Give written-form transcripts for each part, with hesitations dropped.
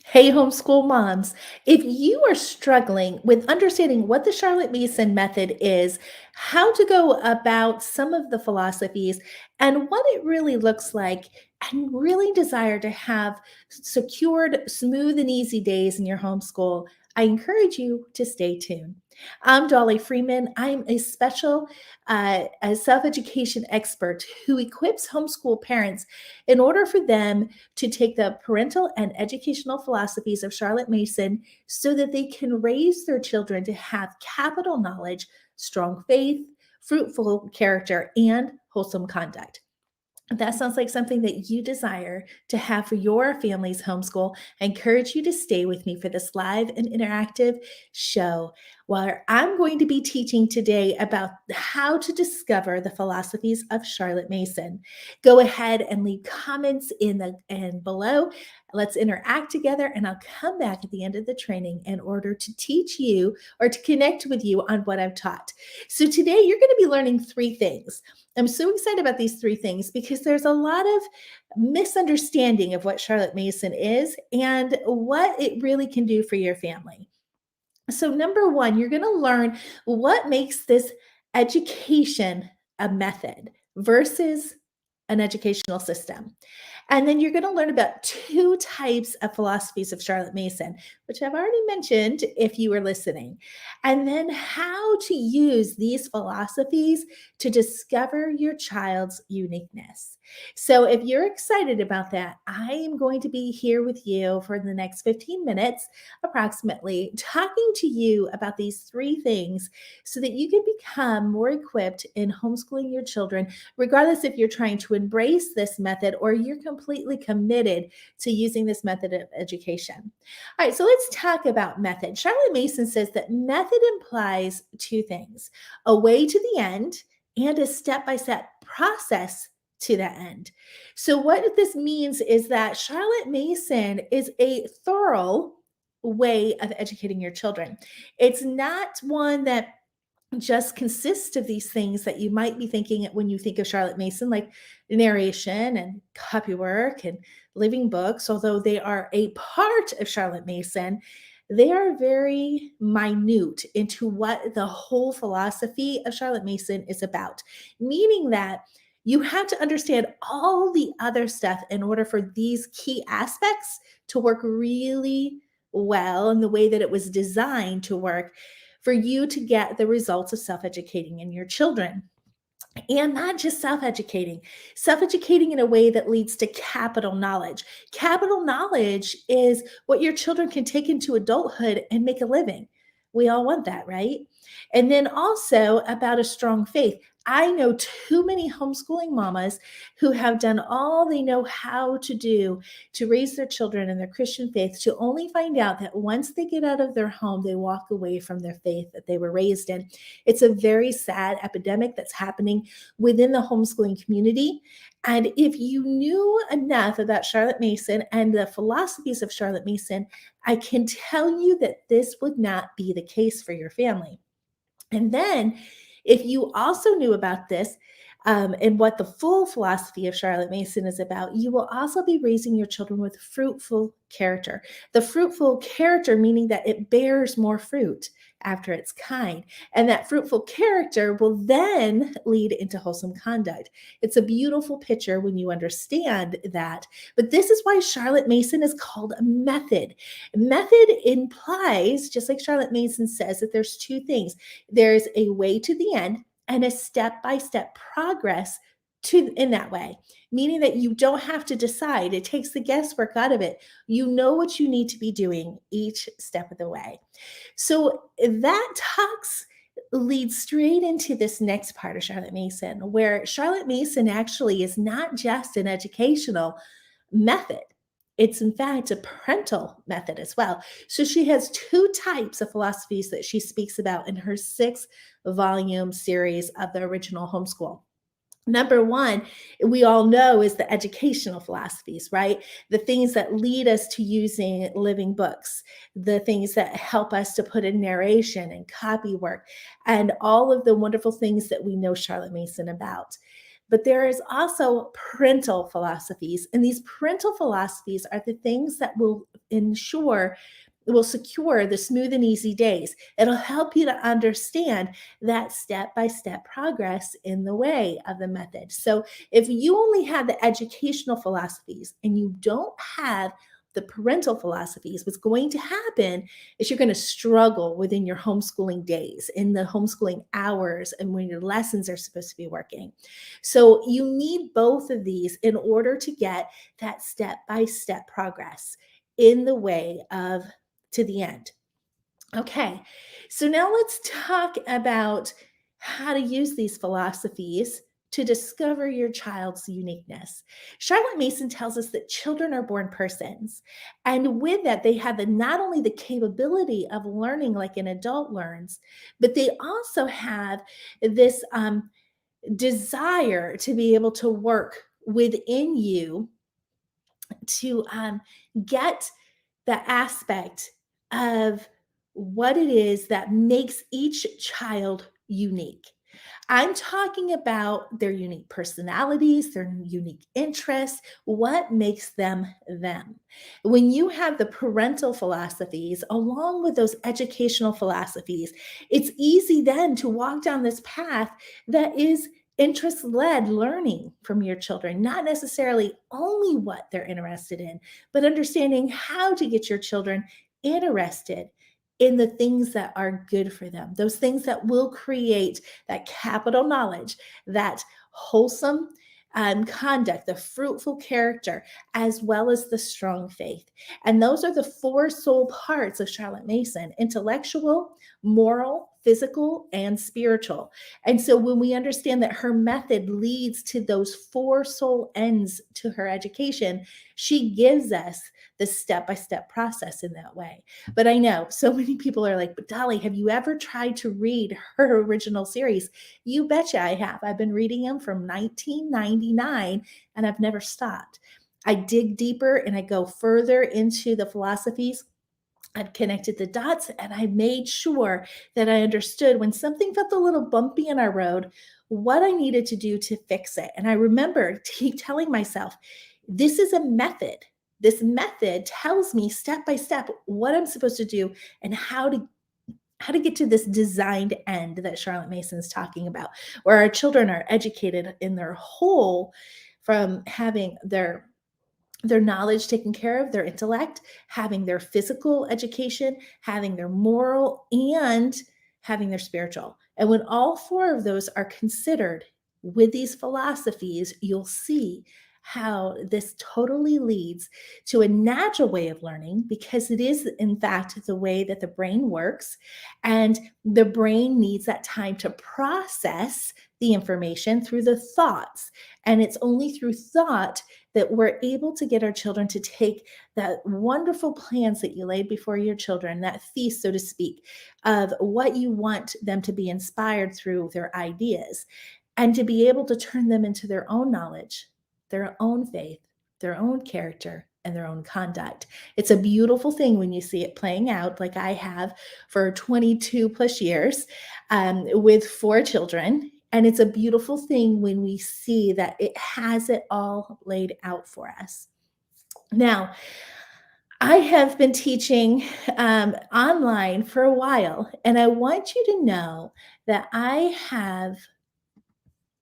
Hey, homeschool moms. If you are struggling with understanding what the Charlotte Mason method is, how to go about some of the philosophies, and what it really looks like, and really desire to have secured, smooth, and easy days in your homeschool, I encourage you to stay tuned. I'm Dollie Freeman. I'm a self education expert who equips homeschool parents in order for them to take the parental and educational philosophies of Charlotte Mason so that they can raise their children to have capital knowledge, strong faith, fruitful character, and wholesome conduct. If that sounds like something that you desire to have for your family's homeschool, I encourage you to stay with me for this live and interactive show where I'm going to be teaching today about how to discover the philosophies of Charlotte Mason. Go ahead and leave comments in the and below. Let's interact together, and I'll come back at the end of the training in order to teach you or to connect with you on what I've taught. So today you're going to be learning three things. I'm so excited about these three things because there's a lot of misunderstanding of what Charlotte Mason is and what it really can do for your family. So, number one, you're going to learn what makes this education a method versus an educational system. And then you're going to learn about two types of philosophies of Charlotte Mason, which I've already mentioned if you were listening. And then how to use these philosophies to discover your child's uniqueness. So if you're excited about that, I am going to be here with you for the next 15 minutes, approximately, talking to you about these three things so that you can become more equipped in homeschooling your children, regardless if you're trying to embrace this method or you're completely committed to using this method of education. All right, so let's talk about method. Charlotte Mason says that method implies two things: a way to the end and a step by step process to that end. So, what this means is that Charlotte Mason is a thorough way of educating your children. It's not one that just consists of these things that you might be thinking when you think of Charlotte Mason, like narration and copywork and living books, although they are a part of Charlotte Mason. They are very minute into what the whole philosophy of Charlotte Mason is about, meaning that you have to understand all the other stuff in order for these key aspects to work really well in the way that it was designed to work for you to get the results of self educating in your children. And not just self educating in a way that leads to capital knowledge. Capital knowledge is what your children can take into adulthood and make a living. We all want that, right? And then also about a strong faith. I know too many homeschooling mamas who have done all they know how to do to raise their children in their Christian faith to only find out that once they get out of their home, they walk away from their faith that they were raised in. It's a very sad epidemic that's happening within the homeschooling community. And if you knew enough about Charlotte Mason and the philosophies of Charlotte Mason, I can tell you that this would not be the case for your family. And then, if you also knew about this and what the full philosophy of Charlotte Mason is about, you will also be raising your children with fruitful character. The fruitful character meaning that it bears more fruit after its kind. And that fruitful character will then lead into wholesome conduct. It's a beautiful picture when you understand that. But this is why Charlotte Mason is called a method. Method implies, just like Charlotte Mason says, that there's two things: there's a way to the end and a step-by-step progress to in that way, meaning that you don't have to decide. It takes the guesswork out of it. You know what you need to be doing each step of the way. So that talks leads straight into this next part of Charlotte Mason, where Charlotte Mason actually is not just an educational method. It's in fact a parental method as well. So she has two types of philosophies that she speaks about in her 6 volume series of the original homeschool. Number one, we all know, is the educational philosophies, right? The things that lead us to using living books, the things that help us to put in narration and copy work, and all of the wonderful things that we know Charlotte Mason about. But there is also parental philosophies, and these parental philosophies are the things that will will secure the smooth and easy days. It'll help you to understand that step-by-step progress in the way of the method. So if you only have the educational philosophies and you don't have the parental philosophies, what's going to happen is you're going to struggle within your homeschooling days, in the homeschooling hours, and when your lessons are supposed to be working. So you need both of these in order to get that step-by-step progress in the way of to the end. Okay, so now let's talk about how to use these philosophies to discover your child's uniqueness. Charlotte Mason tells us that children are born persons, and with that, they have not only the capability of learning like an adult learns, but they also have this desire to be able to work within you to get the aspect of what it is that makes each child unique. I'm talking about their unique personalities, their unique interests, what makes them them. When you have the parental philosophies along with those educational philosophies, it's easy then to walk down this path that is interest led learning from your children, not necessarily only what they're interested in, but understanding how to get your children interested in the things that are good for them, those things that will create that capital knowledge, that wholesome conduct, the fruitful character, as well as the strong faith. And those are the four soul parts of Charlotte Mason: intellectual, moral, physical, and spiritual. And so when we understand that her method leads to those four soul ends to her education, she gives us the step-by-step process in that way. But I know so many people are like, but Dollie, have you ever tried to read her original series? You betcha I have. I've been reading them from 1999 and I've never stopped. I dig deeper and I go further into the philosophies. I've connected the dots and I made sure that I understood when something felt a little bumpy in our road, what I needed to do to fix it. And I remember telling myself, this is a method. This method tells me step by step what I'm supposed to do and how to get to this designed end that Charlotte Mason's talking about, where our children are educated in their whole, from having their knowledge taken care of, their intellect, having their physical education, having their moral, and having their spiritual. And when all four of those are considered with these philosophies, you'll see how this totally leads to a natural way of learning, because it is, in fact, the way that the brain works. And the brain needs that time to process the information through the thoughts. And it's only through thought that we're able to get our children to take that wonderful plans that you laid before your children, that feast, so to speak, of what you want them to be inspired through their ideas, and to be able to turn them into their own knowledge, their own faith, their own character, and their own conduct. It's a beautiful thing when you see it playing out, like I have for 22 plus years with 4 children. And it's a beautiful thing when we see that it has it all laid out for us. Now, I have been teaching online for a while, and I want you to know that I have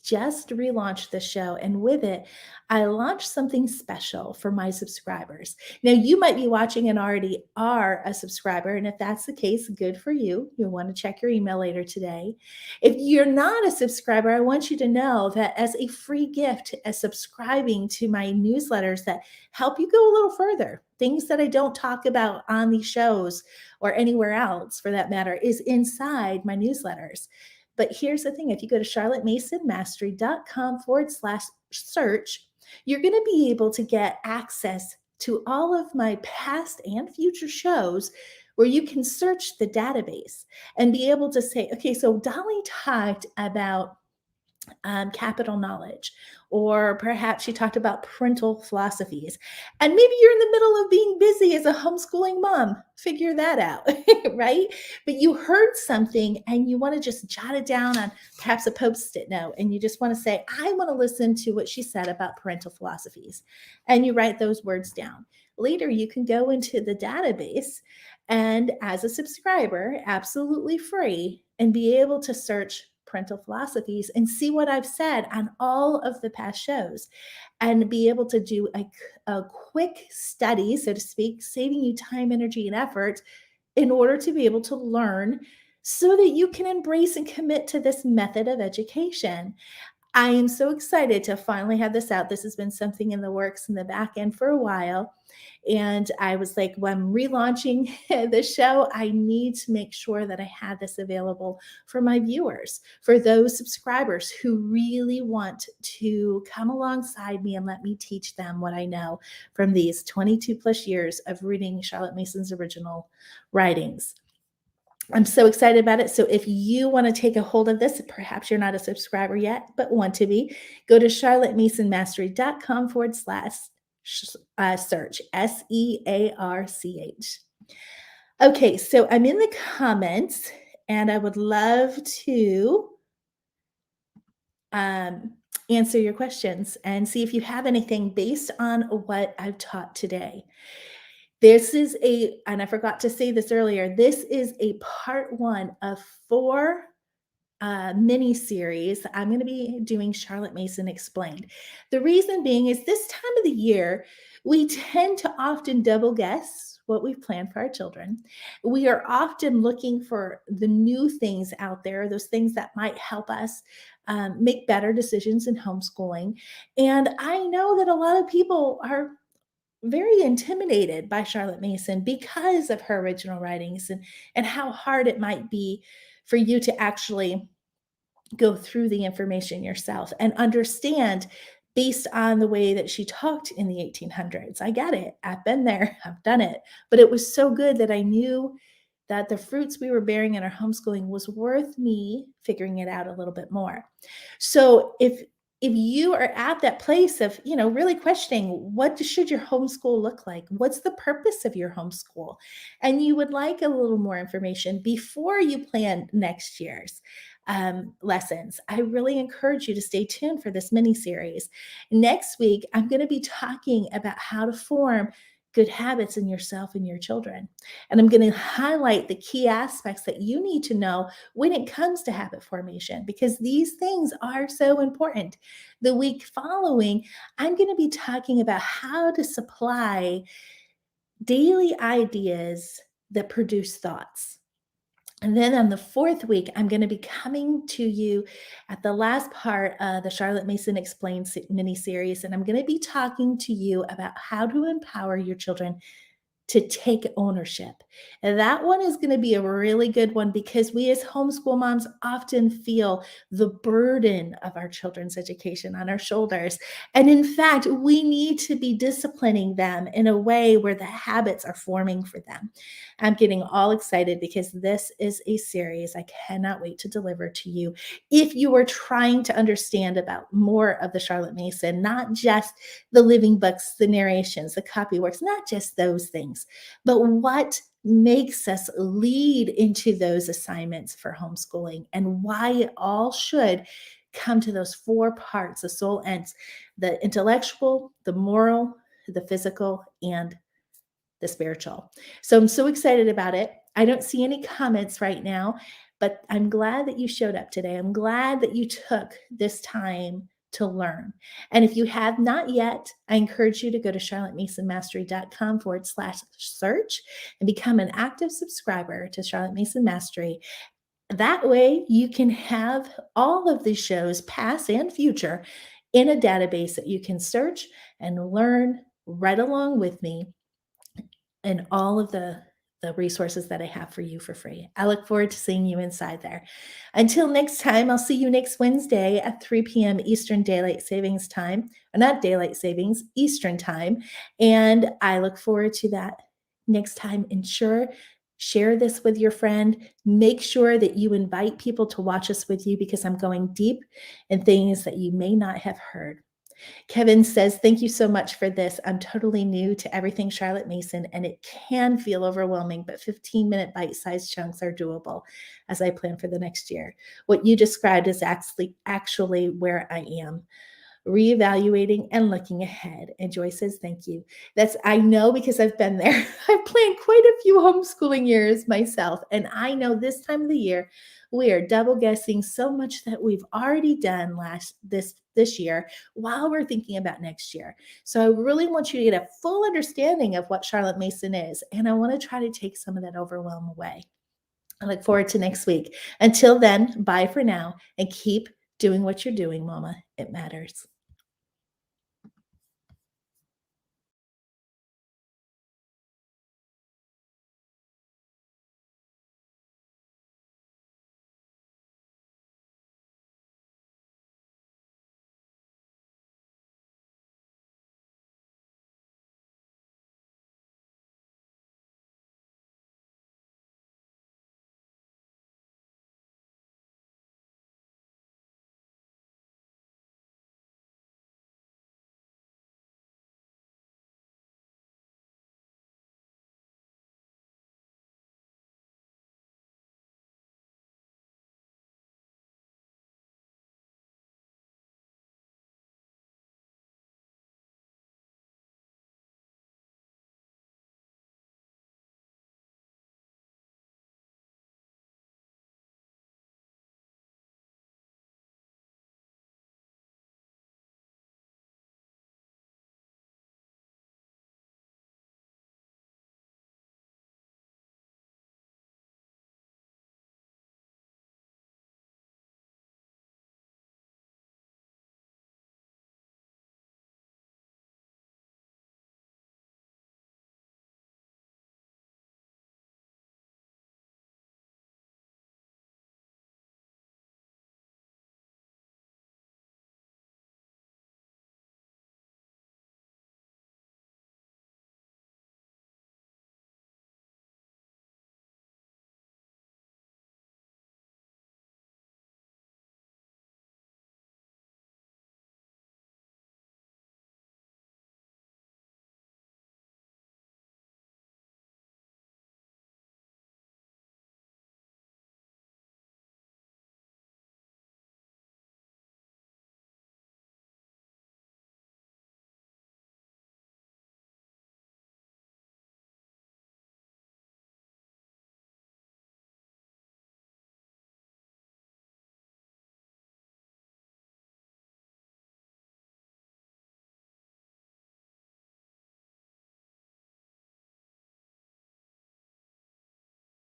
just relaunched the show, and with it, I launched something special for my subscribers. Now, you might be watching and already are a subscriber, and if that's the case, good for you. You'll want to check your email later today. If you're not a subscriber, I want you to know that as a free gift, as subscribing to my newsletters that help you go a little further, things that I don't talk about on these shows or anywhere else for that matter, is inside my newsletters. But here's the thing: if you go to charlottemasonmastery.com/search, you're going to be able to get access to all of my past and future shows, where you can search the database and be able to say, okay, so Dollie talked about capital knowledge, or perhaps she talked about parental philosophies. And maybe you're in the middle of being busy as a homeschooling mom. Figure that out, right? But you heard something and you want to just jot it down on perhaps a Post-it note, and you just want to say, I want to listen to what she said about parental philosophies. And you write those words down. later you can go into the database and as a subscriber, absolutely free, and be able to search parental philosophies and see what I've said on all of the past shows and be able to do a quick study, so to speak, saving you time, energy, and effort in order to be able to learn so that you can embrace and commit to this method of education. I am so excited to finally have this out. This has been something in the works in the back end for a while. And I was like, when I'm relaunching the show, I need to make sure that I had this available for my viewers, for those subscribers who really want to come alongside me and let me teach them what I know from these 22 plus years of reading Charlotte Mason's original writings. I'm so excited about it. So if you want to take a hold of this, perhaps you're not a subscriber yet, but want to be, go to charlottemasonmastery.com/search, SEARCH. Okay, so I'm in the comments and I would love to um, answer your questions and see if you have anything based on what I've taught today. This is and I forgot to say this earlier, this is a part one of 4 mini series. I'm going to be doing Charlotte Mason Explained. The reason being is this time of the year, we tend to often double guess what we've planned for our children. We are often looking for the new things out there, those things that might help us make better decisions in homeschooling. And I know that a lot of people are very intimidated by Charlotte Mason because of her original writings and how hard it might be for you to actually go through the information yourself and understand based on the way that she talked in the 1800s. I get it. I've been there. I've done it. But it was so good that I knew that the fruits we were bearing in our homeschooling was worth me figuring it out a little bit more. So if you are at that place of, really questioning what should your homeschool look like? What's the purpose of your homeschool? And you would like a little more information before you plan next year's lessons, I really encourage you to stay tuned for this mini series. Next week, I'm going to be talking about how to form good habits in yourself and your children. And I'm going to highlight the key aspects that you need to know when it comes to habit formation, because these things are so important. The week following, I'm going to be talking about how to supply daily ideas that produce thoughts. And then on the 4th week, I'm going to be coming to you at the last part of the Charlotte Mason Explained mini series. And I'm going to be talking to you about how to empower your children to take ownership. And that one is going to be a really good one because we as homeschool moms often feel the burden of our children's education on our shoulders. And in fact, we need to be disciplining them in a way where the habits are forming for them. I'm getting all excited because this is a series I cannot wait to deliver to you. If you are trying to understand about more of the Charlotte Mason, not just the living books, the narrations, the copy works, not just those things, but what makes us lead into those assignments for homeschooling and why it all should come to those 4 parts, the soul ends, the intellectual, the moral, the physical, and the spiritual. So I'm so excited about it. I don't see any comments right now, but I'm glad that you showed up today. I'm glad that you took this time to learn. And if you have not yet, I encourage you to go to charlottemasonmastery.com/search and become an active subscriber to Charlotte Mason Mastery. That way you can have all of these shows, past and future, in a database that you can search and learn right along with me and all of the resources that I have for you for free. I look forward to seeing you inside there. Until next time, I'll see you next Wednesday at 3 p.m. Eastern Daylight Savings Time, or not Daylight Savings, Eastern Time. And I look forward to that next time. Share this with your friend. Make sure that you invite people to watch us with you because I'm going deep in things that you may not have heard. Kevin says, thank you so much for this. I'm totally new to everything Charlotte Mason, and it can feel overwhelming, but 15-minute bite-sized chunks are doable as I plan for the next year. What you described is actually where I am reevaluating and looking ahead. And Joy says, thank you. That's, I know because I've been there. I've planned quite a few homeschooling years myself. And I know this time of the year, we are double guessing so much that we've already done this year while we're thinking about next year. So I really want you to get a full understanding of what Charlotte Mason is. And I want to try to take some of that overwhelm away. I look forward to next week. Until then, bye for now and keep doing what you're doing, Mama. It matters.